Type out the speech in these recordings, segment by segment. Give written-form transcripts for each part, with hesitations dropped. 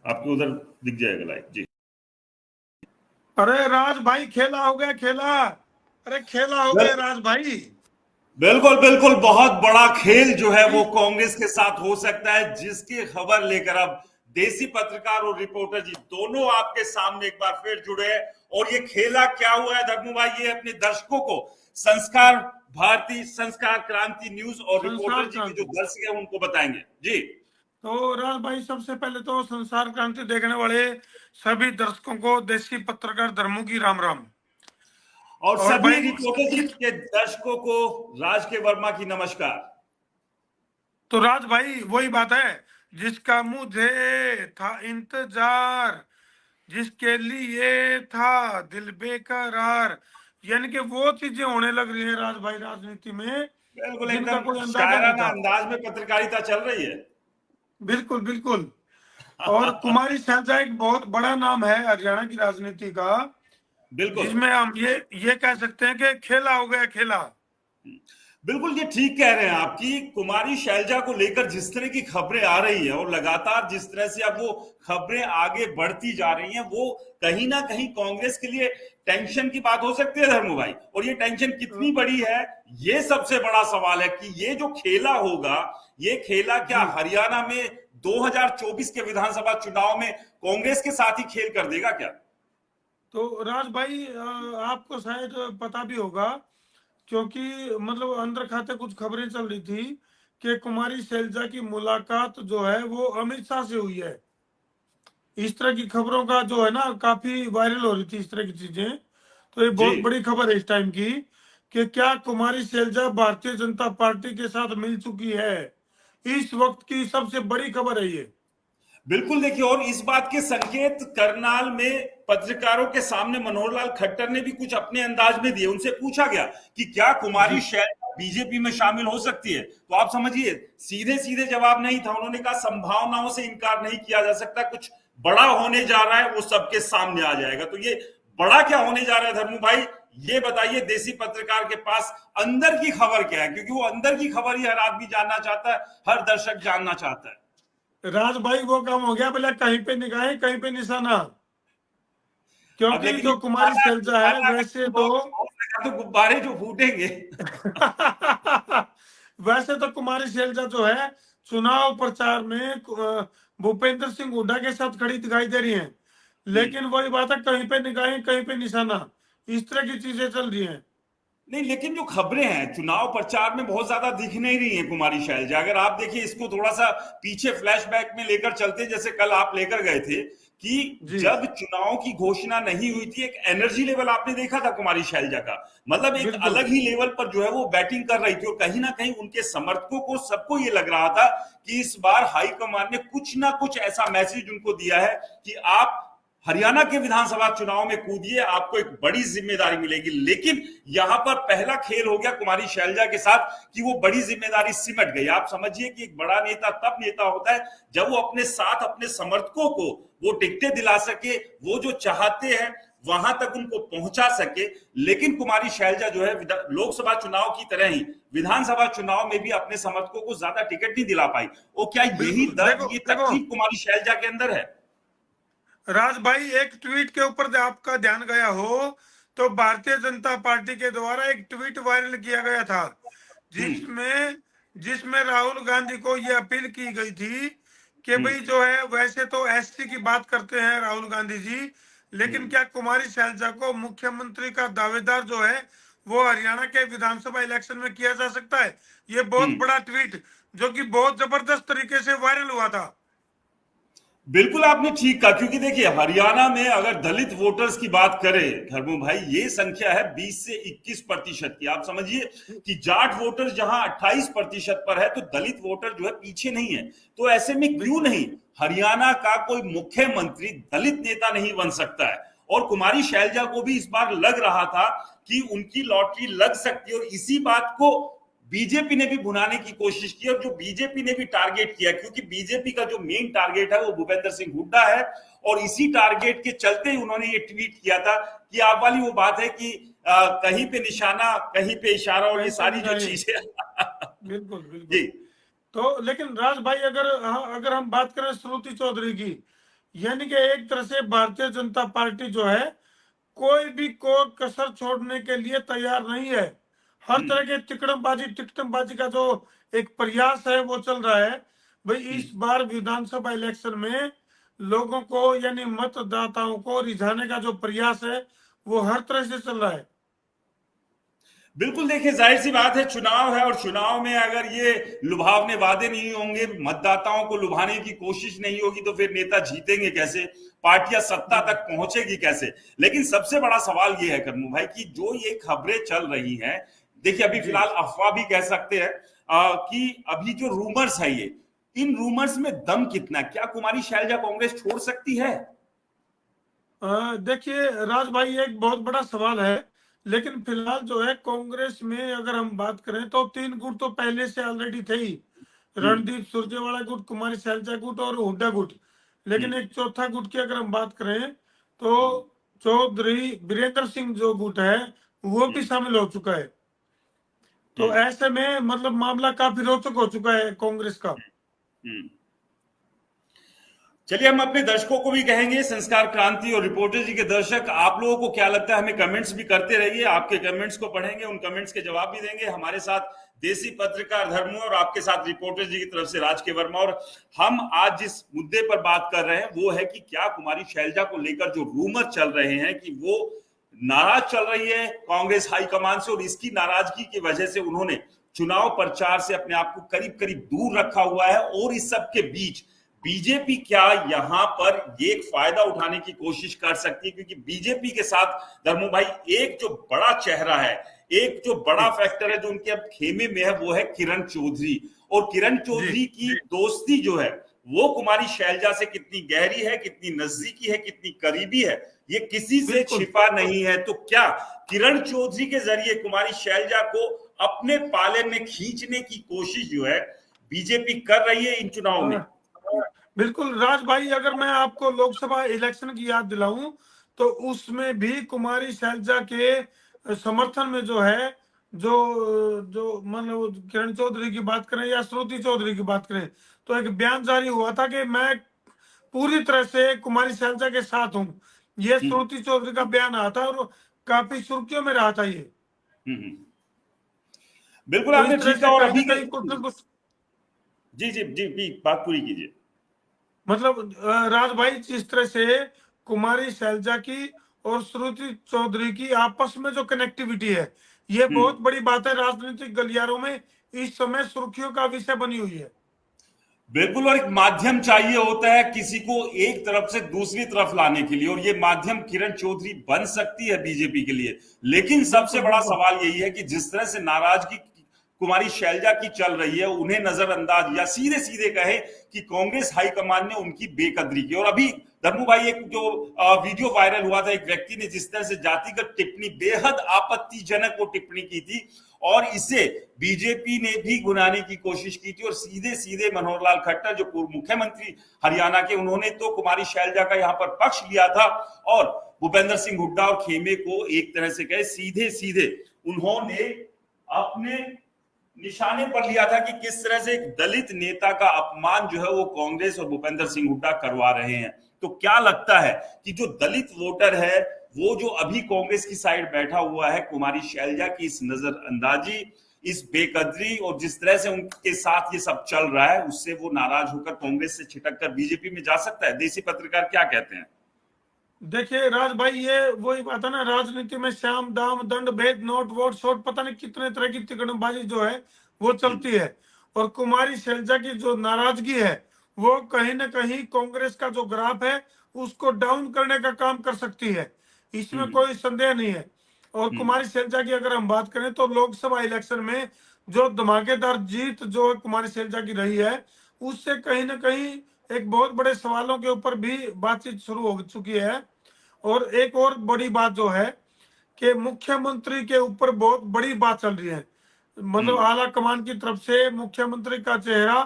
आपके उधर दिख जाएगा लाइव जी। अरे राज भाई खेला हो गया खेला। अरे खेला हो गया राज भाई। बिल्कुल बिल्कुल, बहुत बड़ा खेल जो है वो कांग्रेस के साथ हो सकता है, जिसकी खबर लेकर अब देसी पत्रकार और रिपोर्टर जी दोनों आपके सामने एक बार फिर जुड़े हैं। और ये खेला क्या हुआ है धर्मू भाई, ये अपने दर्शकों को संस्कार भारती, संस्कार क्रांति न्यूज और संसार रिपोर्टर जी के जो क्रांति। दर्शक है उनको बताएंगे जी। तो राज भाई सबसे पहले तो संसार क्रांति देखने वाले सभी दर्शकों को देसी पत्रकार धर्मों की राम राम। और और सभी भाई रिपोर्टर जी के दर्शकों को राज के वर्मा की नमस्कार। तो राज भाई वही बात है जिसका मुझे था इंतजार, जिसके लिए था दिल बेकरार। यानी कि वो चीजें होने लग रही है राज भाई राजनीति में बिल्कुल, जिनका एकदम कोई अंदाजा नहीं शायराना था। अंदाज में पत्रकारिता चल रही है। बिल्कुल बिल्कुल। और कुमारी शैलजा एक बहुत बड़ा नाम है हरियाणा की राजनीति का, बिल्कुल जिसमें हम ये कह सकते हैं कि खेला हो गया खेला। बिल्कुल, ये ठीक कह रहे हैं आप कि कुमारी शैलजा को लेकर जिस तरह की खबरें आ रही है और लगातार जिस तरह से अब वो खबरें आगे बढ़ती जा रही हैं, वो कहीं ना कहीं कांग्रेस के लिए टेंशन की बात हो सकती है धर्मू भाई। और ये टेंशन कितनी बड़ी है, ये सबसे बड़ा सवाल है कि ये जो खेला होगा, ये खेला क्या जी हरियाणा में 2024 के विधानसभा चुनाव में कांग्रेस के साथ ही खेल कर देगा क्या? तो राज भाई आपको शायद पता भी होगा, क्योंकि मतलब अंदर खाते कुछ खबरें चल रही थी कि कुमारी शैलजा की मुलाकात जो है वो अमित शाह से हुई है। इस तरह की खबरों का जो है ना काफी वायरल हो रही थी इस तरह की चीजें। तो ये जी बहुत बड़ी खबर है इस टाइम की कि क्या कुमारी शैलजा भारतीय जनता पार्टी के साथ मिल चुकी है। इस वक्त की सबसे बड़ी खबर है ये। बिल्कुल, देखिए, और इस बात के संकेत करनाल में पत्रकारों के सामने मनोहर लाल खट्टर ने भी कुछ अपने अंदाज में दिए। उनसे पूछा गया कि क्या कुमारी जी शैलजा बीजेपी में शामिल हो सकती है, तो आप समझिए सीधे सीधे जवाब नहीं था। उन्होंने कहा संभावनाओं से इनकार नहीं किया जा सकता, कुछ बड़ा होने जा रहा है, वो सबके सामने आ जाएगा। तो ये बड़ा क्या होने जा रहा है धर्मू भाई, ये बताइए देसी पत्रकार के पास अंदर की खबर क्या है, क्योंकि वो अंदर की खबर ही हर आदमी जानना चाहता है, हर दर्शक जानना चाहता है। राज भाई वो काम हो गया, बोले कहीं पे निगाहें कहीं पे निशाना। अब क्योंकि लेकिन जो कुमारी शैलजा है वैसे तो तो गुब्बारे जो फूटेंगे। वैसे तो कुमारी शैलजा जो है चुनाव प्रचार में भूपेंद्र सिंह हुड्डा के साथ खड़ी दिखाई दे रही हैं। लेकिन वही बात है, कहीं पे निगाहें कहीं पे निशाना, इस तरह की चीजें चल रही हैं। नहीं, लेकिन जो खबरें हैं चुनाव प्रचार में बहुत ज्यादा दिख नहीं रही है कुमारी शैलजा। अगर आप देखिए इसको थोड़ा सा पीछे फ्लैशबैक में लेकर चलते, जैसे कल आप लेकर गए थे कि जी जब चुनाव की घोषणा नहीं हुई थी, एक एनर्जी लेवल आपने देखा था कुमारी शैलजा का, मतलब एक बिल्कुल अलग ही लेवल पर जो है वो बैटिंग कर रही थी। और कहीं ना कहीं उनके समर्थकों को सबको ये लग रहा था कि इस बार हाईकमान ने कुछ ना कुछ ऐसा मैसेज उनको दिया है कि आप हरियाणा के विधानसभा चुनाव में कूदिए, आपको एक बड़ी जिम्मेदारी मिलेगी। लेकिन यहां पर पहला खेल हो गया कुमारी शैलजा के साथ कि वो बड़ी जिम्मेदारी सिमट गई। आप समझिए कि एक बड़ा नेता तब नेता होता है जब वो अपने साथ अपने समर्थकों को वो टिकटें दिला सके, वो जो चाहते हैं वहां तक उनको पहुंचा सके। लेकिन कुमारी शैलजा जो है लोकसभा चुनाव की तरह ही विधानसभा चुनाव में भी अपने समर्थकों को ज्यादा टिकट नहीं दिला पाई। वो क्या यही बिल्कुल। दर्द, देखो ये देखो तकलीफ कुमारी शैलजा के अंदर है? राज भाई, एक ट्वीट के ऊपर आपका ध्यान गया हो तो भारतीय जनता पार्टी के द्वारा एक ट्वीट वायरल किया गया था, हम्म जिसमें जिसमें राहुल गांधी को यह अपील की गई थी कि हम्म भाई जो है वैसे तो एससी की बात करते हैं राहुल गांधी जी, लेकिन हम्म क्या कुमारी शैलजा को मुख्यमंत्री का दावेदार जो है वो हरियाणा के विधानसभा इलेक्शन में किया जा सकता है। ये बहुत हम्म बड़ा ट्वीट जो कि बहुत जबरदस्त तरीके से वायरल हुआ था। बिल्कुल आपने ठीक कहा, क्योंकि देखिए हरियाणा में अगर दलित वोटर्स की बात करें धर्मू भाई, ये संख्या है 20 से 21% की। आप समझिए कि जाट वोटर्स जहां 28% पर है, तो दलित वोटर जो है पीछे नहीं है। तो ऐसे में क्यों बिल्कुल नहीं हरियाणा का कोई मुख्यमंत्री दलित नेता नहीं बन सकता है? और कुमारी शैलजा को भी इस बार लग रहा था कि उनकी लॉटरी लग सकती है, और इसी बात को बीजेपी ने भी भुनाने की कोशिश की। और जो बीजेपी ने भी टारगेट किया, क्योंकि बीजेपी का जो मेन टारगेट है वो भूपेंद्र सिंह हुड्डा है, और इसी टारगेट के चलते ही उन्होंने ये ट्वीट किया था कि आप वाली वो बात है कि कहीं पे निशाना कहीं पे इशारा, और ये कहीं पे सारी जो निगाहें। चीजें। बिल्कुल जी बिल्कुल। तो लेकिन राज भाई अगर हम बात करें श्रुति चौधरी की, यानी कि एक तरह से भारतीय जनता पार्टी जो है कोई भी को कसर छोड़ने के लिए तैयार नहीं है। हर तरह के टिकटमबाजी का जो एक प्रयास है वो चल रहा है। भाई इस बार विधानसभा इलेक्शन में लोगों को यानी मतदाताओं को रिझाने का जो प्रयास है वो हर तरह से चल रहा है। बिल्कुल, देखिए जाहिर सी बात है, चुनाव है और चुनाव में अगर ये लुभावने वादे नहीं होंगे, मतदाताओं को लुभाने की कोशिश नहीं होगी, तो फिर नेता जीतेंगे कैसे, पार्टियां सत्ता तक पहुंचेगी कैसे। लेकिन सबसे बड़ा सवाल ये है करनू भाई कि जो ये खबरें चल रही हैं, देखिए अभी जी फिलहाल अफवाह भी कह सकते हैं कि अभी जो रूमर्स है ये, इन रूमर्स में दम कितना, क्या कुमारी शैलजा कांग्रेस छोड़ सकती है? देखिए राज भाई एक बहुत बड़ा सवाल है। लेकिन फिलहाल जो है कांग्रेस में अगर हम बात करें तो 3 गुट तो पहले से ऑलरेडी थे ही। हम्म। रणदीप सुरजेवाला गुट, कुमारी सैलजा गुट और हुड्डा गुट। लेकिन हम्म। एक चौथा गुट की अगर हम बात करें तो चौधरी बीरेंद्र सिंह जो गुट है वो भी हम्म। शामिल हो चुका है। तो हम्म। ऐसे में मतलब मामला काफी रोचक हो चुका है कांग्रेस का। हम्म। चलिए, हम अपने दर्शकों को भी कहेंगे, संस्कार क्रांति और रिपोर्टर जी के दर्शक, आप लोगों को क्या लगता है, हमें कमेंट्स भी करते रहिए, आपके कमेंट्स को पढ़ेंगे, उन कमेंट्स के जवाब भी देंगे। हमारे साथ देसी पत्रकार धर्मू और आपके साथ रिपोर्टर जी की तरफ से राज के वर्मा। और हम आज जिस मुद्दे पर बात कर रहे हैं वो है कि क्या कुमारी शैलजा को लेकर जो रूमर चल रहे हैं कि वो नाराज चल रही है कांग्रेस हाईकमान से, और इसकी नाराजगी की वजह से उन्होंने चुनाव प्रचार से अपने आप को करीब करीब दूर रखा हुआ है। और इस सब के बीच बीजेपी क्या यहां पर ये एक फायदा उठाने की कोशिश कर सकती है, क्योंकि बीजेपी के साथ धर्मो भाई एक जो बड़ा चेहरा है, एक जो बड़ा फैक्टर है जो उनके अब खेमे में है, वो है किरण चौधरी। और किरण जी चौधरी की दोस्ती जो है वो कुमारी शैलजा से कितनी गहरी है, कितनी नजदीकी है, कितनी करीबी है, ये किसी से बिल्कुल छिपा नहीं है। तो क्या किरण चौधरी के जरिए कुमारी शैलजा को अपने पाले में खींचने की कोशिश जो है बीजेपी कर रही है इन चुनाव में? बिल्कुल राज भाई, अगर मैं आपको लोकसभा इलेक्शन की याद दिलाऊं तो उसमें भी कुमारी शैलजा के समर्थन में जो है जो जो मतलब किरण चौधरी की बात करें या श्रुति चौधरी की बात करें तो एक बयान जारी हुआ था कि मैं पूरी तरह से कुमारी शैलजा के साथ हूं। ये हम्म। श्रुति चौधरी का बयान आया था और काफी सुर्खियों में रहा था ये। हम्म। बिल्कुल, तो आपने इस तरह ठीक से कहा। और कहीं ना अभी कहीं कुछ ना कुछ जी जी जी जी, बात पूरी कीजिए। मतलब राज भाई जिस तरह से कुमारी शैलजा की और श्रुति चौधरी की आपस में जो कनेक्टिविटी है ये हम्म। बहुत बड़ी बात है, राजनीतिक गलियारों में इस समय सुर्खियों का विषय बनी हुई है। बिल्कुल, और एक माध्यम चाहिए होता है किसी को एक तरफ से दूसरी तरफ लाने के लिए, और ये माध्यम किरण चौधरी बन सकती है बीजेपी के लिए। लेकिन सबसे बिल्कुल बड़ा बिल्कुल सवाल यही है कि जिस तरह से नाराजगी कुमारी शैलजा की चल रही है, उन्हें नजरअंदाज या सीधे सीधे कहे कि कांग्रेस हाईकमान ने उनकी बेकदरी की। और अभी धर्मू भाई एक जो वीडियो वायरल हुआ था, एक व्यक्ति ने जिस तरह से जातिगत टिप्पणी, बेहद आपत्तिजनक वो टिप्पणी की थी, और इसे बीजेपी ने भी गुनाने की कोशिश की थी। और सीधे सीधे मनोहर लाल खट्टर जो पूर्व मुख्यमंत्री हरियाणा के, उन्होंने तो कुमारी शैलजा का यहां पर पक्ष लिया था, और भूपेंद्र सिंह हुड्डा और खेमे को एक तरह से कहे सीधे सीधे उन्होंने अपने निशाने पर लिया था कि किस तरह से एक दलित नेता का अपमान जो है वो कांग्रेस और भूपेंद्र सिंह हुड्डा करवा रहे हैं। तो क्या लगता है कि जो दलित वोटर है वो जो अभी कांग्रेस की साइड बैठा हुआ है, कुमारी शैलजा की इस नजरअंदाजी, इस बेकदरी और जिस तरह से उनके साथ ये सब चल रहा है, उससे वो नाराज होकर कांग्रेस से छिटक कर बीजेपी में जा सकता है? देसी पत्रकार क्या कहते हैं? देखिए राज भाई ये वही बात है ना, राजनीति में श्याम दाम दंड भेद नोट वोट शोट पता नहीं कितने तरह की तिकड़मबाजी जो है वो चलती है। और कुमारी शैलजा की जो नाराजगी है वो कहीं ना कहीं कांग्रेस का जो ग्राफ है उसको डाउन करने का काम कर सकती है, इसमें हम्म। कोई संदेह नहीं है। और हम्म। कुमारी शैलजा की अगर हम बात करें तो लोकसभा इलेक्शन में जो धमाकेदार जीत जो कुमारी शैलजा की रही है उससे कहीं ना कहीं एक बहुत बड़े सवालों के ऊपर भी बातचीत शुरू हो चुकी है। और एक और बड़ी बात जो है कि मुख्यमंत्री के ऊपर बहुत बड़ी बात चल रही है। मतलब हम्म। आला कमान की तरफ से मुख्यमंत्री का चेहरा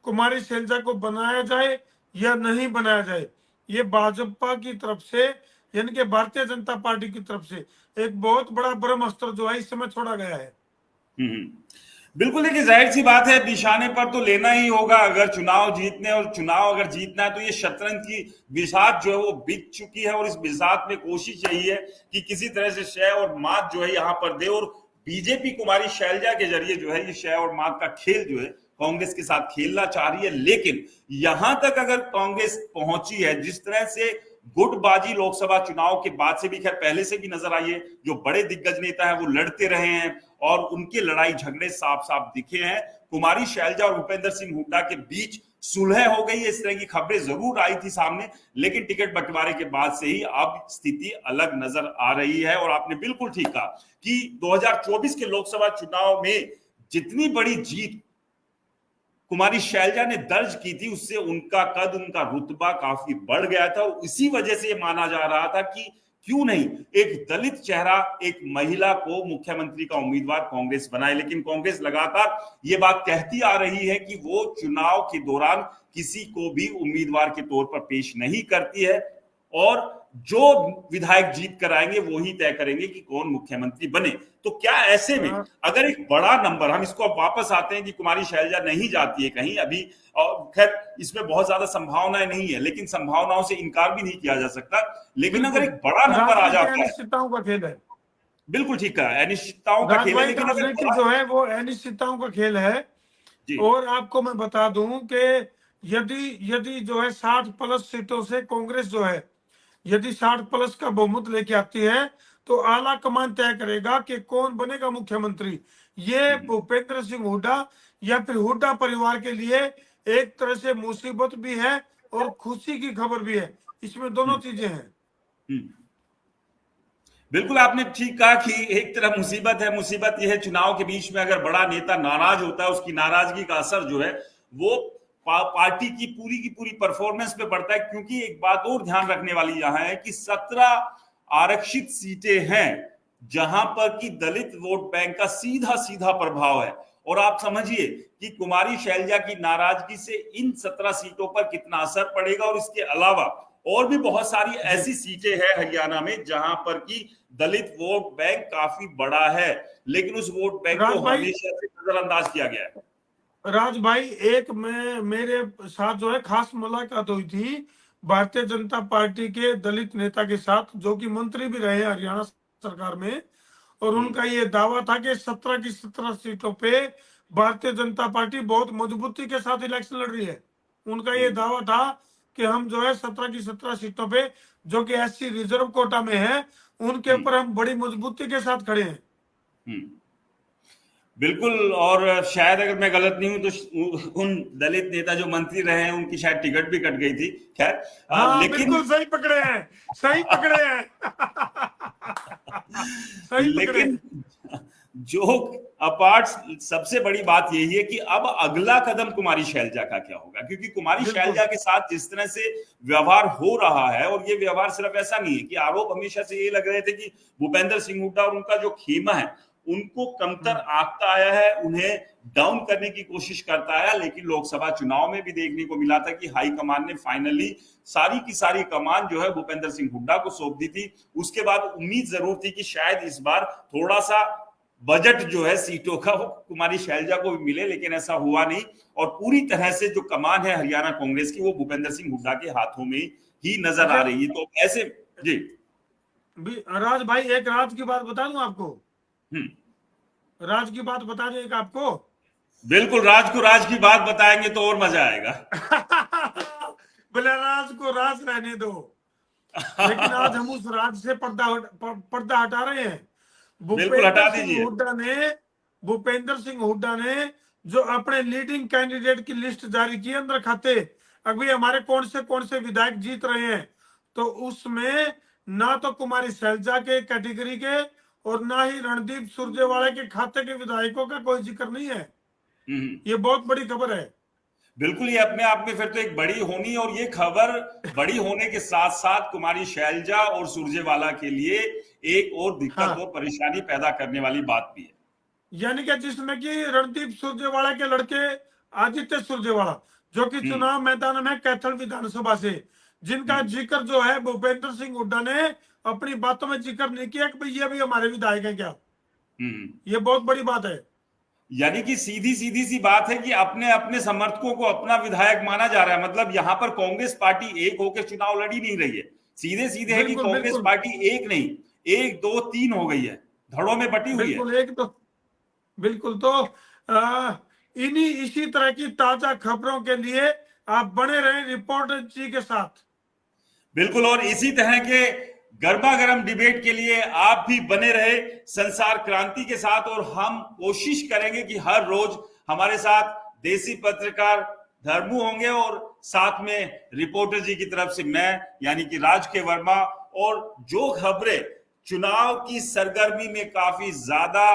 कुमारी शैलजा को बनाया जाए या नहीं बनाया जाए, ये भाजपा की तरफ से यानी कि भारतीय जनता पार्टी की तरफ से एक बहुत बड़ा ब्रह्मास्त्र जो है इस समय छोड़ा गया है। हम्म। बिल्कुल, देखिए जाहिर सी बात है, निशाने पर तो लेना ही होगा अगर चुनाव जीतने, और चुनाव अगर जीतना है तो ये शतरंज की बिसात जो है वो बीत चुकी है, और इस बिसात में कोशिश यही है कि किसी तरह से शय और मात जो है यहाँ पर दे, और बीजेपी कुमारी शैलजा के जरिए जो है ये शय और मात का खेल जो है कांग्रेस के साथ खेलना चाह रही है। लेकिन यहां तक अगर कांग्रेस पहुंची है, जिस तरह से गुटबाजी लोकसभा चुनाव के बाद से भी, खैर पहले से भी नजर आई है, जो बड़े दिग्गज नेता है वो लड़ते रहे हैं और उनके लड़ाई झगड़े साफ साफ दिखे हैं। कुमारी शैलजा और भूपेंद्र सिंह हुड्डा के बीच सुलह हो गई है, इस तरह की खबरें जरूर आई थी सामने, लेकिन टिकट बंटवारे के बाद से ही अब स्थिति अलग नजर आ रही है। और आपने बिल्कुल ठीक कहा कि 2024 के लोकसभा चुनाव में जितनी बड़ी जीत कुमारी शैलजा ने दर्ज की थी, उससे उनका कद, उनका रुतबा काफी बढ़ गया था, और इसी वजह से माना जा रहा था कि क्यों नहीं एक दलित चेहरा, एक महिला को मुख्यमंत्री का उम्मीदवार कांग्रेस बनाए। लेकिन कांग्रेस लगातार ये बात कहती आ रही है कि वो चुनाव के दौरान किसी को भी उम्मीदवार के तौर पर पेश नहीं करती है, और जो विधायक जीत कर आएंगे वो ही तय करेंगे कि कौन मुख्यमंत्री बने। तो क्या ऐसे में अगर एक बड़ा नंबर, हम इसको अब वापस आते हैं कि कुमारी शैलजा नहीं जाती है कहीं अभी, और खैर इसमें बहुत ज्यादा संभावनाएं नहीं है, लेकिन संभावनाओं से इनकार भी नहीं किया जा सकता, लेकिन अगर एक बड़ा नंबर आ जाता है, अनिश्चितताओं का खेल है। बिल्कुल ठीक है, अनिश्चितताओं का खेल है, लेकिन अगर राजनीति जो है वो अनिश्चितताओं का खेल है। और आपको मैं बता दूं कि यदि यदि जो है 60+ सीटों से कांग्रेस जो है, यदि 60+ का बहुमत लेके आती है, तो आला कमान तय करेगा कि कौन बनेगा मुख्यमंत्री। ये भूपेंद्र सिंह हुड्डा या फिर हुड्डा परिवार के लिए एक तरह से मुसीबत भी है और खुशी की खबर भी है, इसमें दोनों चीजें हैं। बिल्कुल आपने ठीक कहा कि एक तरफ मुसीबत है, मुसीबत यह है चुनाव के बीच में अगर बड़ा नेता नाराज होता है, उसकी नाराजगी का असर जो है वो पार्टी की पूरी परफॉर्मेंस पे पड़ता है। क्योंकि एक बात और ध्यान रखने वाली यहां है कि 17 आरक्षित सीटें हैं जहां पर कि दलित वोट बैंक का सीधा सीधा प्रभाव है, और आप समझिए कि कुमारी शैलजा की नाराजगी से इन 17 सीटों पर कितना असर पड़ेगा। और इसके अलावा और भी बहुत सारी ऐसी सीटें हैं हरियाणा में जहां पर कि दलित वोट बैंक काफी बड़ा है, लेकिन उस वोट बैंक को हमेशा से नजरअंदाज किया गया है। राज भाई, एक में मेरे साथ जो है खास मुलाकात हुई थी भारतीय जनता पार्टी के दलित नेता के साथ, जो कि मंत्री भी रहे हरियाणा सरकार में, और उनका ये दावा था कि 17 की 17 सीटों पे भारतीय जनता पार्टी बहुत मजबूती के साथ इलेक्शन लड़ रही है। उनका ये दावा था कि हम जो है 17 की 17 सीटों पे, जो कि एससी रिजर्व कोटा में है, उनके ऊपर हम बड़ी मजबूती के साथ खड़े हैं। बिल्कुल, और शायद अगर मैं गलत नहीं हूं तो उन दलित नेता जो मंत्री रहे हैं उनकी शायद टिकट भी कट गई थी। खैर, लेकिन बिल्कुल सही पकड़े हैं, सही पकड़े हैं। सही पकड़े। लेकिन जो अपार्ट सबसे बड़ी बात यही है कि अब अगला कदम कुमारी शैलजा का क्या होगा, क्योंकि कुमारी शैलजा के साथ जिस तरह से व्यवहार हो रहा है, और ये व्यवहार सिर्फ ऐसा नहीं है कि आरोप हमेशा से ये लग रहे थे कि भूपेंद्र सिंह हुड्डा और उनका जो खेमा है उनको कमतर आंकता आया है, उन्हें डाउन करने की कोशिश करता आया, लेकिन लोकसभा चुनाव में भी देखने को मिला था कि हाईकमान ने फाइनली सारी की सारी कमान जो है भूपेंद्र सिंह हुड्डा को सौंप दी थी। उसके बाद उम्मीद जरूर थी कि शायद इस बार थोड़ा सा बजट जो है सीटों का वो कुमारी शैलजा को भी मिले, लेकिन ऐसा हुआ नहीं, और पूरी तरह से जो कमान है हरियाणा कांग्रेस की वो भूपेंद्र सिंह हुड्डा के हाथों में ही नजर आ रही है। तो ऐसे जी राज भाई, एक राज की बात बता दूं आपको। राज की बात बता दें एक आपको। बिल्कुल, राज को राज की बात बताएंगे तो और मजा आएगा। बोले राज को राज रहने दो। लेकिन आज हम उस राज से पर्दा हटा रहे हैं। बिल्कुल हटा दीजिए। भूपेंद्र सिंह हुड्डा ने जो अपने लीडिंग कैंडिडेट की लिस्ट जारी की अंदर खाते, अभी हमारे कौन से विधायक जीत रहे हैं, तो उसमें ना तो कुमारी शैलजा के कैटेगरी के और ना ही रणदीप सुरजेवाला के खाते के विधायकों का कोई जिक्र नहीं है। ये बहुत बड़ी खबर है। बिल्कुल, ये अपने आप में फिर तो एक बड़ी होनी, और ये खबर बड़ी होने के साथ साथ कुमारी शैलजा और सुरजेवाला के लिए एक और दिक्कत और परेशानी पैदा करने वाली बात भी है। यानी कि जिसमें कि रणदीप सुरजेवाला के लड़के आदित्य सुरजेवाला, जो कि चुनाव मैदान में कैथल विधानसभा से, जिनका जिक्र जो है भूपेंद्र सिंह हुड्डा ने अपनी बातों में जिक्र नहीं किया कि भाई ये भी हमारे विधायक हैं क्या। ये बहुत बड़ी बात है। यानी कि सीधी सीधी सी बात है कि अपने अपने समर्थकों को अपना विधायक माना जा रहा है। मतलब यहां पर कांग्रेस पार्टी एक होकर चुनाव लड़ी नहीं रही है, सीधे सीधे है कि बिल्कुल कांग्रेस बिल्कुल पार्टी एक नहीं, एक दो तीन हो गई है, धड़ों में बटी हुई है। बिल्कुल एक तो बिल्कुल तो इन्हीं इसी तरह की ताजा खबरों के लिए आप बने रहें रिपोर्टर जी के साथ। बिल्कुल, और इसी तरह के गर्मा गर्म डिबेट के लिए आप भी बने रहे संसार क्रांति के साथ। और हम कोशिश करेंगे कि हर रोज हमारे साथ देसी पत्रकार धर्मू होंगे और साथ में रिपोर्टर जी की तरफ से मैं यानी कि राज के वर्मा। और जो खबरें चुनाव की सरगर्मी में काफी ज्यादा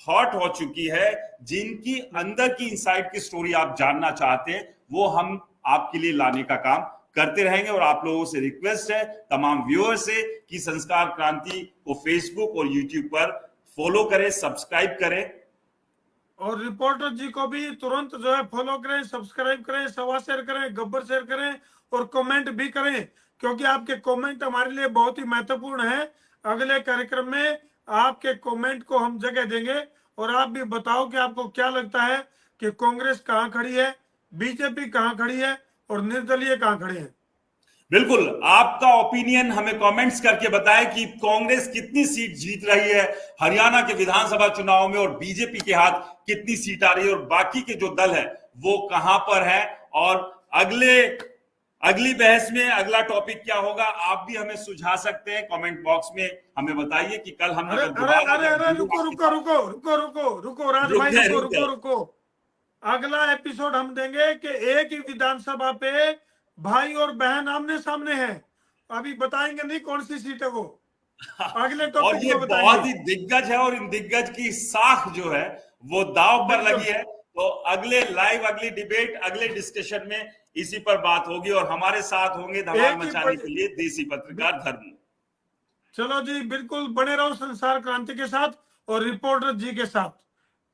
हॉट हो चुकी है, जिनकी अंदर की इनसाइड की स्टोरी आप जानना चाहते हैं, वो हम आपके लिए लाने का काम करते रहेंगे। और आप लोगों से रिक्वेस्ट है, तमाम व्यूअर्स से, कि संस्कार क्रांति को फेसबुक और यूट्यूब पर फॉलो करें, सब्सक्राइब करें। और रिपोर्टर जी को भी तुरंत जो है फॉलो करें, सब्सक्राइब करें, सवा शेयर करें, गब्बर शेयर करें और कमेंट भी करें, क्योंकि आपके कमेंट हमारे लिए बहुत ही महत्वपूर्ण है। अगले कार्यक्रम में आपके कमेंट को हम जगह देंगे और आप भी बताओ कि आपको क्या लगता है कि कांग्रेस कहां खड़ी है, बीजेपी कहां खड़ी है और निर्दलीय कहां खड़े हैं। बिल्कुल, आपका ओपिनियन हमें कमेंट्स करके बताएं कि कांग्रेस कितनी सीट जीत रही है हरियाणा के विधानसभा चुनाव में, और बीजेपी के हाथ कितनी सीट आ रही है, और बाकी के जो दल है वो कहां पर है। और अगली बहस में अगला टॉपिक क्या होगा, आप भी हमें सुझा सकते हैं कमेंट बॉक्स में। हमें बताइए कि कल हम अरे अगर अरे दोबारा अरे अरे रुको रुको रुको रुको रुको रुको राज भाई, रुको रुक रुको गए। रुको। अगला एपिसोड हम देंगे कि एक ही विधानसभा पे भाई और बहन आमने सामने हैं। अभी बताएंगे नहीं कौन सी सीट है वो, अगले और टॉपिक ये में बताएंगे। बहुत ही दिग्गज है, और इन दिग्गज की साख जो है वो दांव पर बिल्कुल लगी है। तो अगले लाइव, अगली डिबेट, अगले डिस्कशन में इसी पर बात होगी। और हमारे साथ होंगे धमाल एक ही मचाने के लिए देसी पत्रकार धर्म। चलो जी, बिल्कुल बने रहो संसार क्रांति के साथ और रिपोर्टर जी के साथ।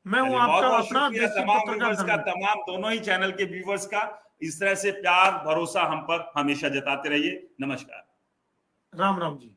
मैं हूं चलिए, बहुत आपका बहुत अपना शुक्रिया देसी तमाम पत्रकार व्यूवर्स का, धर्म। तमाम दोनों ही चैनल के व्यूवर्स का। इस तरह से प्यार भरोसा हम पर हमेशा जताते रहिए। नमस्कार। राम राम जी।